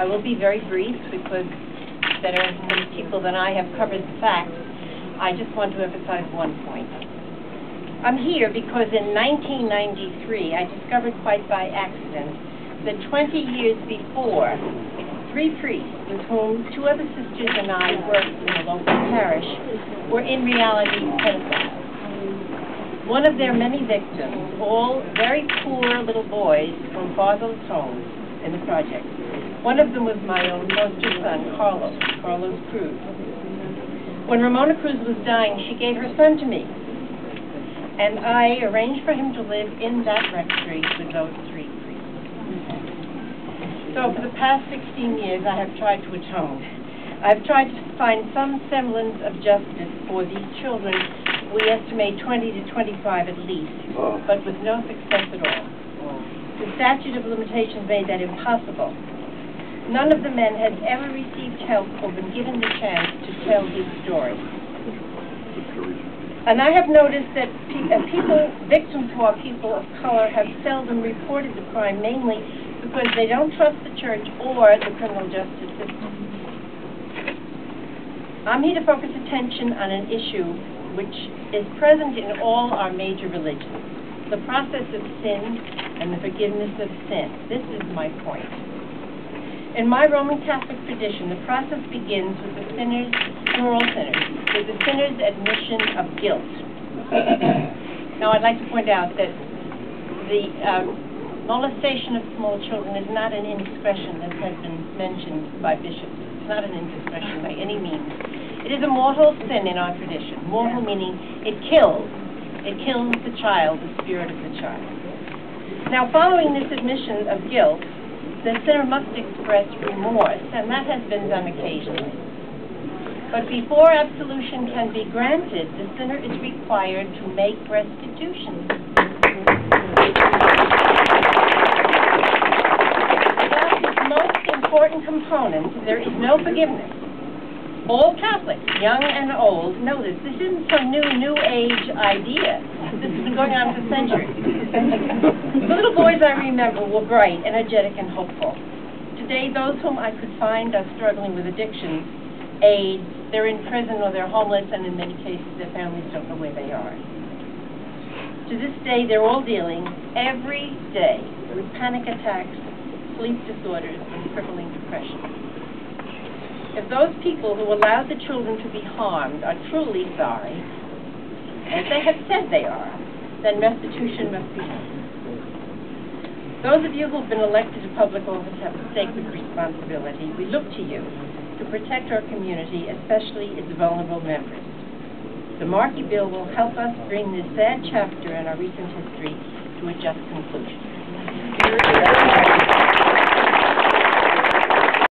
I will be very brief because better people than I have covered the facts. I just want to emphasize one point. I'm here because in 1993, I discovered quite by accident that 20 years before, 3 priests, with whom 2 other sisters and I worked in a local parish, were in reality pedophiles. One of their many victims, all very poor little boys from fatherless homes in the project. One of them was my own foster son, Carlos Cruz. When Ramona Cruz was dying, she gave her son to me. And I arranged for him to live in that rectory with those 3 priests. So for the past 16 years, I have tried to atone. I've tried to find some semblance of justice for these children. We estimate 20 to 25 at least, but with no success at all. The statute of limitations made that impossible. None of the men has ever received help or been given the chance to tell his story. And I have noticed that victims who are people of color have seldom reported the crime, mainly because they don't trust the church or the criminal justice system. I'm here to focus attention on an issue which is present in all our major religions, the process of sin and the forgiveness of sin. This is my point. In my Roman Catholic tradition, the process begins with the sinners, and we're all sinners, with the sinner's admission of guilt. Now, I'd like to point out that the molestation of small children is not an indiscretion that has been mentioned by bishops. It's not an indiscretion by any means. It is a mortal sin in our tradition. Mortal meaning it kills. It kills the child, the spirit of the child. Now, following this admission of guilt, the sinner must express remorse, and that has been done occasionally. But before absolution can be granted, the sinner is required to make restitution. Without this most important component, there is no forgiveness. All Catholics, young and old, know this. This isn't some new age idea. This has been going on for centuries. The little boys I remember were bright, energetic, and hopeful. Today, those whom I could find are struggling with addiction, AIDS, they're in prison or they're homeless, and in many cases their families don't know where they are. To this day, they're all dealing every day with panic attacks, sleep disorders, and crippling depression. If those people who allowed the children to be harmed are truly sorry, as they have said they are, then restitution must be done. Those of you who have been elected to public office have a sacred responsibility. We look to you to protect our community, especially its vulnerable members. The Markey Bill will help us bring this sad chapter in our recent history to a just conclusion.